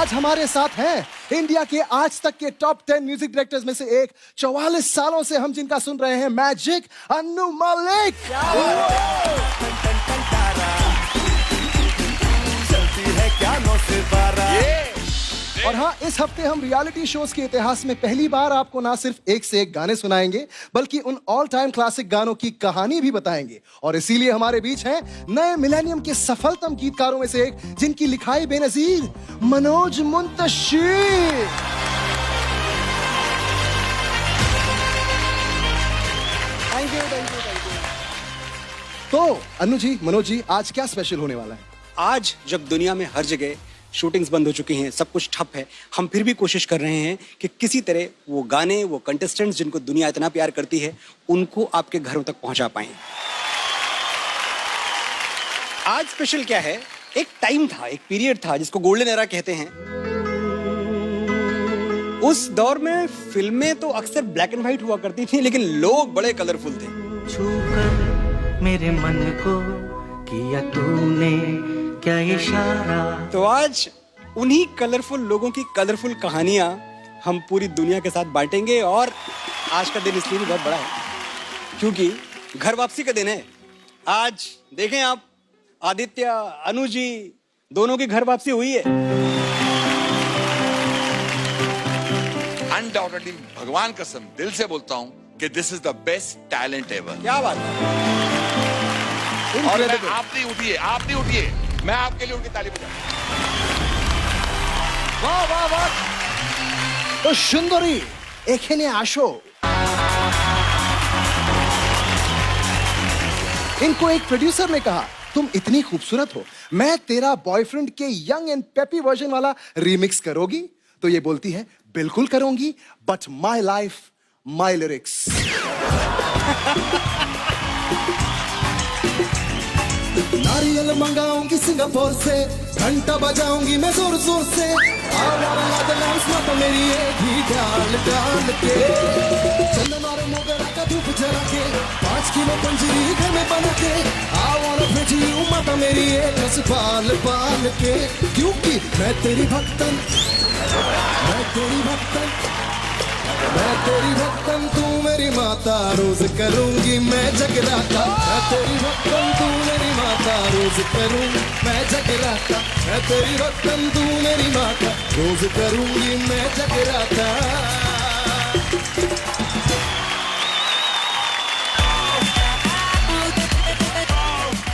आज हमारे साथ हैं इंडिया के आज तक के टॉप 10 म्यूजिक डायरेक्टर्स में से एक, 44 सालों से हम जिनका सुन रहे हैं, मैजिक अन्नू मलिक। चलती है क्या नौ से 12। और हाँ, इस हफ्ते हम रियलिटी शोज के इतिहास में पहली बार आपको ना सिर्फ एक से एक गाने सुनाएंगे, बल्कि उन ऑल टाइम क्लासिक गानों की कहानी भी बताएंगे। और इसीलिए हमारे बीच हैं नए मिलेनियम के सफलतम गीतकारों में से एक, जिनकी लिखाई बेनजीर, मनोज मुंतशिर। Thank you. तो अन्नू जी, मनोज जी, आज क्या स्पेशल होने वाला है? आज जब दुनिया में हर जगह शूटिंग्स बंद हो चुकी हैं, सब कुछ ठप है, हम फिर भी कोशिश कर रहे हैं कि किसी तरह वो गाने, वो कंटेस्टेंट्स जिनको दुनिया इतना प्यार करती है, उनको आपके घरों तक पहुंचा पाएं। आज स्पेशल क्या है? एक टाइम था, एक पीरियड था जिसको गोल्डन एरा कहते हैं। उस दौर में फिल्में तो अक्सर ब्लैक एंड व्हाइट हुआ करती थी, लेकिन लोग बड़े कलरफुल थे। छूकर मेरे मन को किया तूने क्या इशारा। तो आज उन्हीं कलरफुल लोगों की कलरफुल कहानियां हम पूरी दुनिया के साथ बांटेंगे। और आज का दिन इसलिए भी बहुत बड़ा है क्योंकि घर वापसी का दिन है। आज देखें आप, आदित्य, अनु जी दोनों की घर वापसी हुई है। अनडाउटेडली भगवान कसम दिल से बोलता हूं कि this is the best talent ever. क्या बात है। और आप नहीं उठिए, मैं आपके लिए उनकी ताली बजाऊं। वाह वाह वाह। तो सुंदरी एखेने आशो। इनको एक प्रोड्यूसर ने कहा, तुम इतनी खूबसूरत हो, मैं तेरा बॉयफ्रेंड के यंग एंड पेपी वर्जन वाला रीमिक्स करोगी? तो ये बोलती है, बिल्कुल करूंगी, but my life my lyrics. नारियल मंगाऊंगी सिंगापुर से, घंटा बजाऊंगी मैं जोर जोर से, तो मेरी एक ही डाल डाल के, चंदन और मोगरा का धूप जला के, 5 किलो पंजीरी घर में बना के, माता मेरी एक रस पाल पाल के, क्योंकि मैं तेरी भक्तन, मैं तेरी भक्तन, तू मेरी माता, रोज करूंगी मैं जगराता। मैं तेरी भक्तन, तू मेरी माता, रोज करूंगी मैं जगराता। मैं तेरी भक्तन, तू मेरी माता, रोज करूंगी मैं जगराता।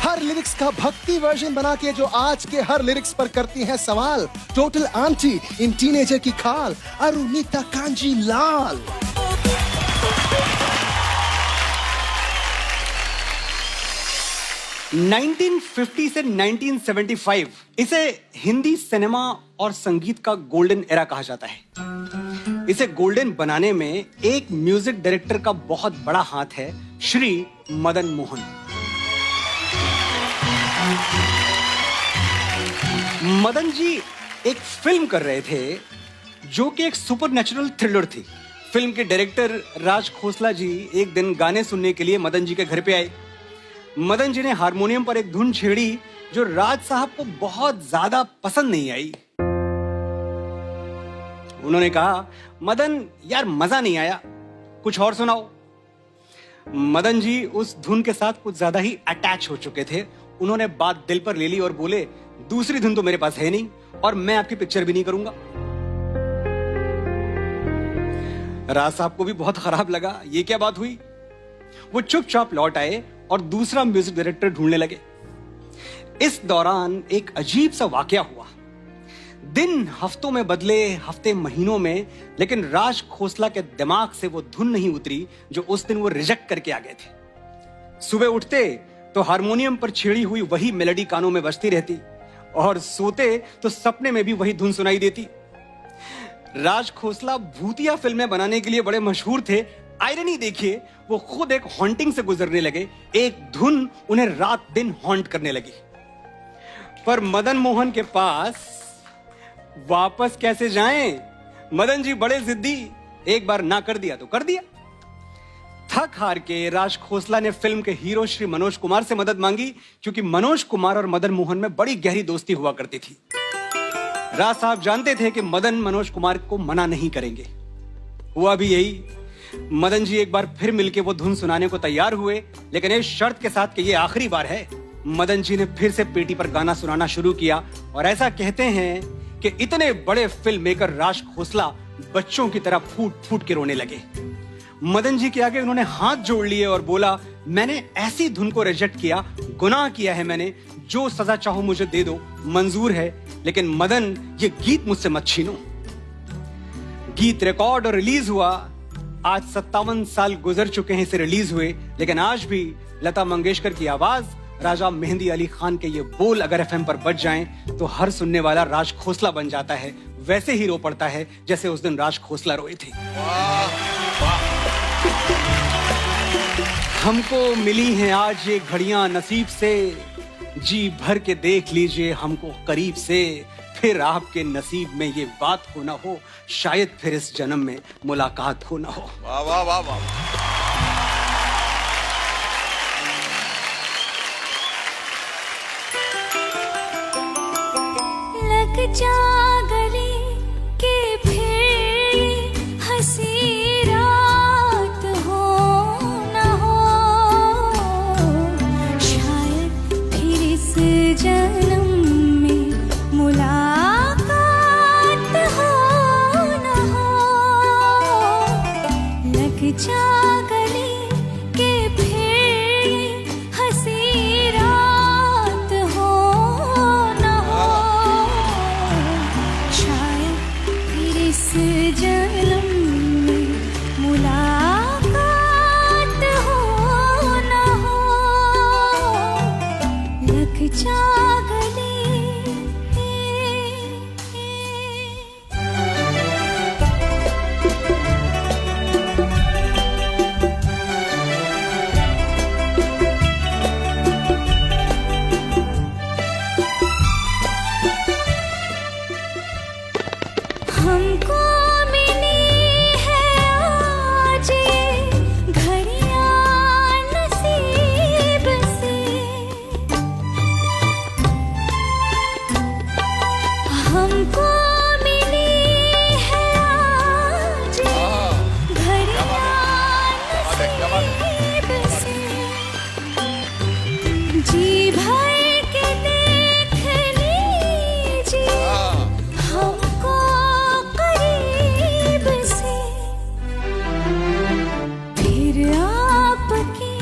हर लिरिक्स का भक्ति वर्जन बना के जो आज के हर लिरिक्स पर करती हैं सवाल, टोटल आंटी इन टीनेजर की खाल, अरुणिता कांजी लाल। (1950 से 1975) इसे हिंदी सिनेमा और संगीत का गोल्डन एरा कहा जाता है। इसे गोल्डन बनाने में एक म्यूजिक डायरेक्टर का बहुत बड़ा हाथ है, श्री मदन मोहन। मदन जी एक फिल्म कर रहे थे जो कि एक सुपरनैचुरल थ्रिलर थी। फिल्म के डायरेक्टर राज खोसला जी एक दिन गाने सुनने के लिए मदन जी के घर पे आए। मदन जी ने हारमोनियम पर एक धुन छेड़ी जो राज साहब को बहुत ज्यादा पसंद नहीं आई। उन्होंने कहा, मदन यार मजा नहीं आया, कुछ और सुनाओ। मदन जी उस धुन के साथ कुछ ज्यादा ही अटैच हो चुके थे। उन्होंने बात दिल पर ले ली और बोले, दूसरी धुन तो मेरे पास है नहीं और मैं आपकी पिक्चर भी नहीं करूंगा। राज साहब को भी बहुत खराब लगा, ये क्या बात हुई। वो चुपचाप लौट आए और दूसरा म्यूजिक डायरेक्टर ढूंढने लगे। इस दौरान एक अजीब सा वाकया हुआ। दिन हफ्तों में बदले, हफ्ते महीनों में, लेकिन राज खोसला के दिमाग से वो धुन नहीं उतरी जो उस दिन वो रिजेक्ट करके आ गए थे। सुबह उठते तो हारमोनियम पर छेड़ी हुई वही मेलोडी कानों में बजती रहती और सोते तो सपने में भी वही धुन सुनाई देती। राज खोसला भूतिया फिल्में बनाने के लिए बड़े मशहूर थे। आयरनी देखिए, वो खुद एक हॉन्टिंग से गुजरने लगे। एक धुन उन्हें रात दिन हॉन्ट करने लगी। पर मदन मोहन के पास वापस कैसे जाएं? मदन जी बड़े जिद्दी, एक बार ना कर दिया तो कर दिया। थक हार के राज खोसला ने फिल्म के हीरो श्री मनोज कुमार से मदद मांगी, क्योंकि मनोज कुमार और मदन मोहन में बड़ी गहरी दोस्ती हुआ करती थी। राज साहब जानते थे कि मदन मनोज कुमार को मना नहीं करेंगे। हुआ भी यही। मदन जी एक बार फिर मिलके वो धुन सुनाने को तैयार हुए, लेकिन इस शर्त के साथ कि ये आखिरी बार है। मदन जी ने फिर से पेटी पर गाना सुनाना शुरू किया और ऐसा कहते हैं कि इतने बड़े फिल्म मेकर राज खोसला बच्चों की तरह फूट फूट के रोने लगे। मदन जी के आगे उन्होंने हाथ जोड़ लिए और बोला, मैंने ऐसी धुन को रिजेक्ट किया, गुनाह किया है मैंने, जो सजा चाहो मुझे दे दो, मंजूर है, लेकिन मदन ये गीत मुझसे मत छीनो। गीत रिकॉर्ड और रिलीज हुआ। आज 57 साल गुजर चुके हैं इसे रिलीज हुए, लेकिन आज भी लता मंगेशकर की आवाज, राजा मेहंदी अली खान के ये बोल अगर एफएम पर बज जाएं तो हर सुनने वाला राज खोसला बन जाता है। वैसे ही रो पड़ता है जैसे उस दिन राज खोसला रोए थे। हमको मिली हैं आज ये घड़ियां नसीब से, जी भर के देख लीजिए हमको करीब से, फिर आपके नसीब में ये बात हो ना हो, शायद फिर इस जन्म में मुलाकात हो ना हो। वाह वाह वाह वाह। लग जा गले के फिर हंसी रात हो ना हो, शायद फिर इस जन्म में मुलाकात हो ना हो। लग जा गले के फिर हंसी रात हो ना हो, शायद फिर इस जन्म में मुलाकात हो ना हो। लग जा गले। हमको मिली है आज ये घड़ियां नसीब से, हमको मिली है आज ये घड़ियां नसीब से, जी भर के देख लीजिए हमको करीब से, फिर आपके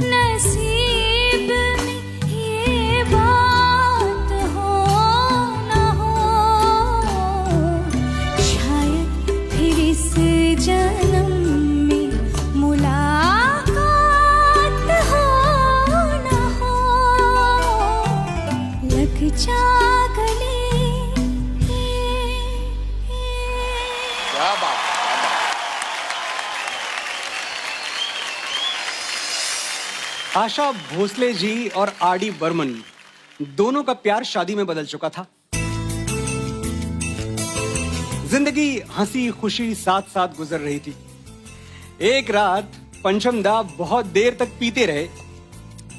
नसीब में ये बात हो ना हो, शायद फिर इस जन्म में मुलाकात हो ना हो। लग जा गले। क्या बात, क्या बात। आशा भोसले जी और आर.डी. बर्मन दोनों का प्यार शादी में बदल चुका था। जिंदगी हंसी खुशी साथ साथ गुजर रही थी। एक रात पंचम दा बहुत देर तक पीते रहे।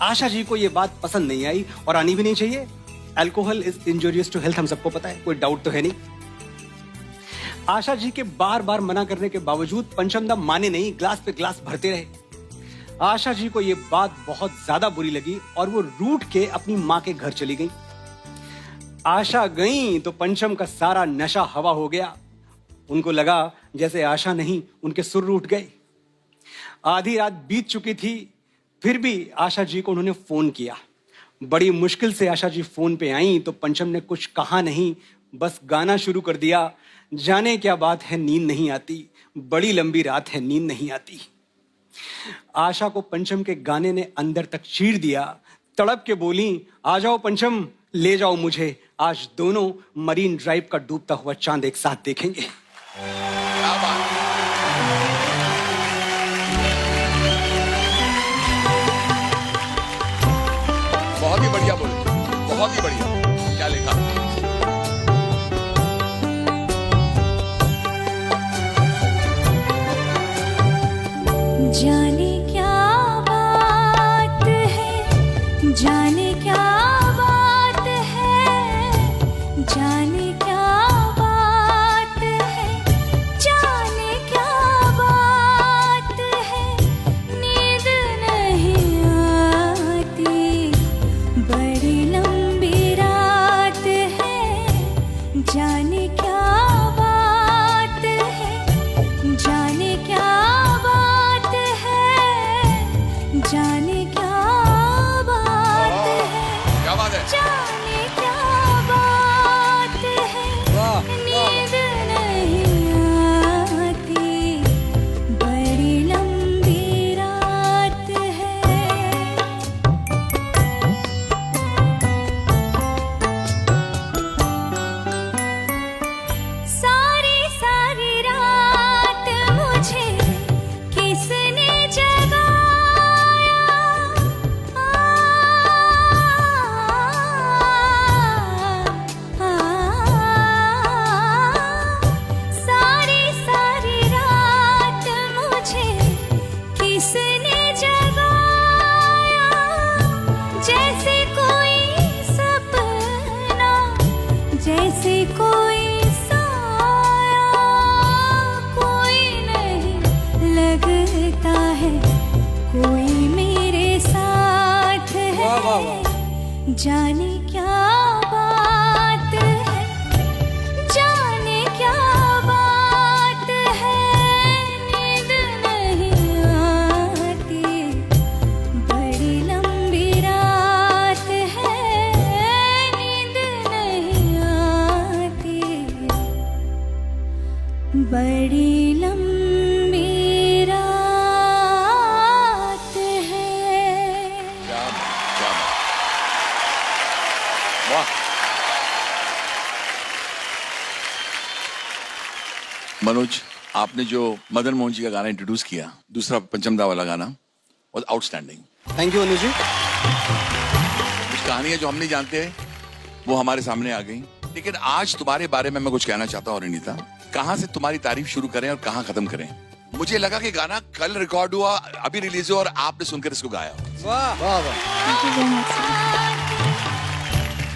आशा जी को यह बात पसंद नहीं आई और आनी भी नहीं चाहिए। Alcohol is injurious to health, हम सबको पता है, कोई डाउट तो है नहीं। आशा जी के बार बार मना करने के बावजूद पंचम दा माने नहीं, ग्लास पे ग्लास भरते रहे। आशा जी को यह बात बहुत ज्यादा बुरी लगी और वो रूठ के अपनी मां के घर चली गई। आशा गई तो पंचम का सारा नशा हवा हो गया। उनको लगा जैसे आशा नहीं, उनके सुर रूठ गए। आधी रात बीत चुकी थी, फिर भी आशा जी को उन्होंने फोन किया। बड़ी मुश्किल से आशा जी फोन पे आई तो पंचम ने कुछ कहा नहीं, बस गाना शुरू कर दिया। जाने क्या बात है नींद नहीं आती, बड़ी लंबी रात है नींद नहीं आती। आशा को पंचम के गाने ने अंदर तक चीर दिया। तड़प के बोली, आ जाओ पंचम, ले जाओ मुझे, आज दोनों मरीन ड्राइव का डूबता हुआ चांद एक साथ देखेंगे। क्या बात। बहुत ही बढ़िया बोले, बहुत ही बढ़िया। क्या लिखा? जाने क्या बात है, जाने क्या बात है, जाने क्या जाने क्या बात है, जाने क्या बात है, नींद नहीं आती, बड़ी लंबी रात है, नींद नहीं आती, बड़ी लंबी रात है। वाह। मनोज, आपने जो मदन मोहन जी का गाना इंट्रोड्यूस किया, दूसरा पंचमदा वाला गाना, और आउटस्टैंडिंग। थैंक यू अनुज जी। कुछ कहानियां जो हम नहीं जानते वो हमारे सामने आ गई, लेकिन आज तुम्हारे बारे में मैं कुछ कहना चाहता हूँ अनिता। कहाँ से तुम्हारी तारीफ शुरू करें और कहाँ खत्म करें? मुझे लगा कि गाना कल रिकॉर्ड हुआ, अभी रिलीज हुआ और आपने सुनकर इसको गाया। वाह वाह वाह।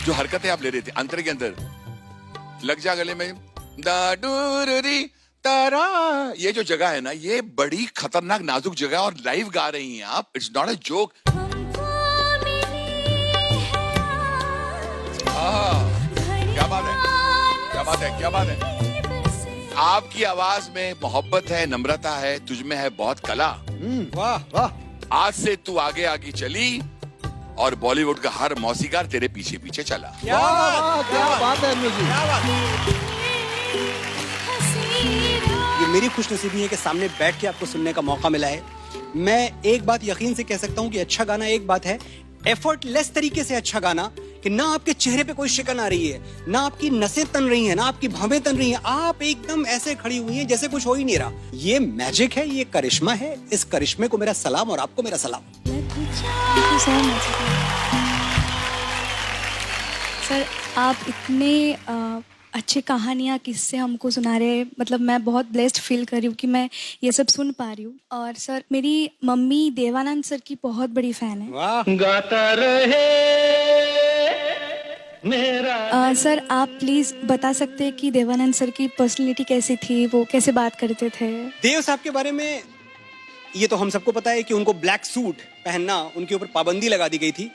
जो हरकतें आप ले रहे थे अंतर के अंदर, लग जा गले में, दाडूरी तारा, ये जो जगह है ना, ये बड़ी खतरनाक नाजुक जगह और लाइव गा रही हैं आप। It's not a joke. क्या बात है, क्या बात है, क्या बात है। आपकी आवाज में मोहब्बत है, नम्रता है, तुझमें है बहुत कला। वाह वाह। आज से तू आगे आगे चली और बॉलीवुड का हर मौसीकार तेरे पीछे पीछे चला। वाह वाह, क्या बात है अनुज जी। ये मेरी खुशनसीबी है कि सामने बैठ के आपको सुनने का मौका मिला है। मैं एक बात यकीन से कह सकता हूँ कि अच्छा गाना एक बात है, एफर्टलेस तरीके से अच्छा गाना कि ना आपके चेहरे पे कोई शिकन आ रही है, ना आपकी नसें तन रही हैं, ना आपकी भवें तन रही हैं, आप एकदम ऐसे खड़ी हुई हैं जैसे कुछ हो ही नहीं रहा। ये मैजिक है, ये करिश्मा है। इस करिश्मे को मेरा सलाम और आपको मेरा सलाम। सर, आप इतने अच्छे कहानियाँ किससे हमको सुना रहे, मतलब मैं बहुत ब्लेस्ड फील कर रही हूँ कि मैं ये सब सुन पा रही हूँ। और सर, मेरी मम्मी देवानंद सर की बहुत बड़ी फैन है। वाह। गाता रहे मेरा। सर, आप प्लीज बता सकते हैं कि देवानंद सर की पर्सनैलिटी कैसी थी, वो कैसे बात करते थे? देव साहब के बारे में ये तो हम सबको पता है कि उनको ब्लैक सूट पहनना, उनके ऊपर पाबंदी लगा दी गई थी।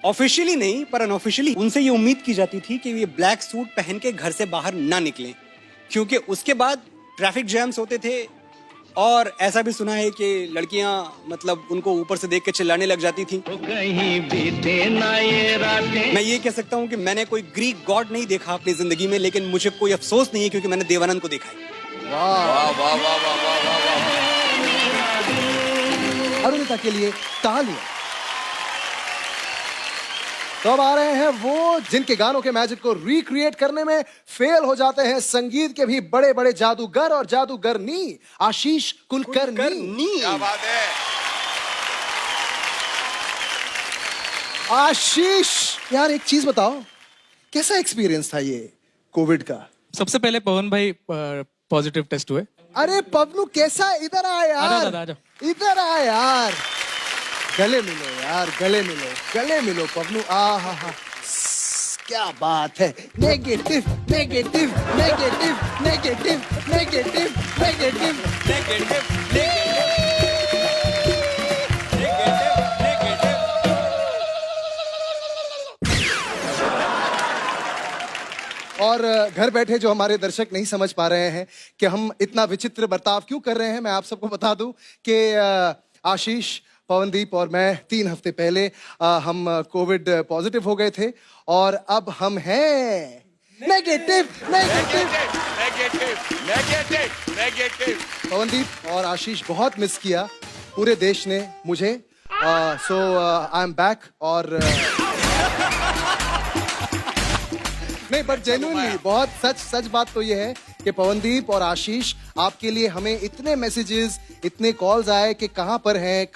ऑफिशियली नहीं पर अनऑफिशियली उनसे ये उम्मीद की जाती थी कि ये ब्लैक सूट पहन के घर से बाहर ना निकलें, क्योंकि उसके बाद ट्रैफिक जैम्स होते थे। और ऐसा भी सुना है कि लड़कियां मतलब उनको ऊपर से देख के चिल्लाने लग जाती थी। कहीं बीते ना ये रातें। मैं ये कह सकता हूँ कि मैंने कोई ग्रीक गॉड नहीं देखा अपनी जिंदगी में, लेकिन मुझे कोई अफसोस नहीं है क्योंकि मैंने देवानंद को देखा है। वाह वाह वाह वाह वाह वाह वाह वाह। अरुणिता के लिए तालियां। तो अब आ रहे हैं वो जिनके गानों के मैजिक को रिक्रिएट करने में फेल हो जाते हैं संगीत के भी बड़े बड़े जादूगर और जादूगरनी, आशीष कुलकर्णी। क्या बात है आशीष, यार एक चीज बताओ, कैसा एक्सपीरियंस था ये कोविड का? सबसे पहले पवन भाई पॉजिटिव टेस्ट हुए। अरे पवनू कैसा, इधर आ यार, आ जाओ। इधर आ यार, गले मिलो यार, गले मिलो, गले मिलो पवनू। आ हा हा, क्या बात है। Negative negative negative negative negative negative negative और घर बैठे जो हमारे दर्शक नहीं समझ पा रहे हैं कि हम इतना विचित्र बर्ताव क्यों कर रहे हैं, मैं आप सबको बता दूं कि आशीष, पवनदीप और मैं 3 हफ्ते पहले हम कोविड पॉजिटिव हो गए थे और अब हम हैं negative negative negative negative negative. Pawandeep और आशीष बहुत मिस किया पूरे देश ने मुझे। सो आई एम बैक। और नहीं, बट जेन्युइनली बहुत सच बात तो ये है कि पवनदीप और आशीष, आपके लिए हमें इतने मैसेजेस, इतने कॉल्स आए कि कहाँ पर हैं,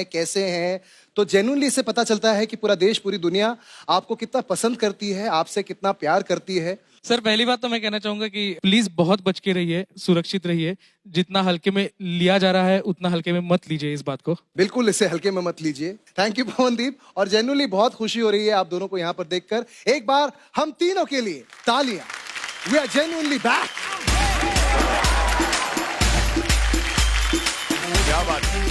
कैसे हैं। तो जेन्युइनली इससे पता चलता है कि पूरा देश, पूरी दुनिया आपको कितना पसंद करती है, आपसे कितना प्यार करती है। सर, पहली बात तो मैं कहना चाहूंगा कि प्लीज बहुत बच के रहिए, सुरक्षित रहिए। जितना हल्के में लिया जा रहा है उतना हल्के में मत लीजिए इस बात को। बिल्कुल इसे हल्के में मत लीजिए। थैंक यू पवनदीप, और जेन्युइनली बहुत खुशी हो रही है आप दोनों को यहाँ पर देखकर। एक बार हम तीनों के लिए तालियां। We are genuinely back. क्या बात है।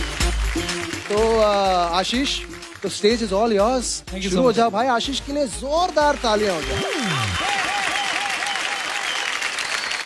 तो आशीष, तो stage is all yours. Thank you so शुरू हो much. जाओ भाई, आशीष के लिए जोरदार तालियां हो जाए।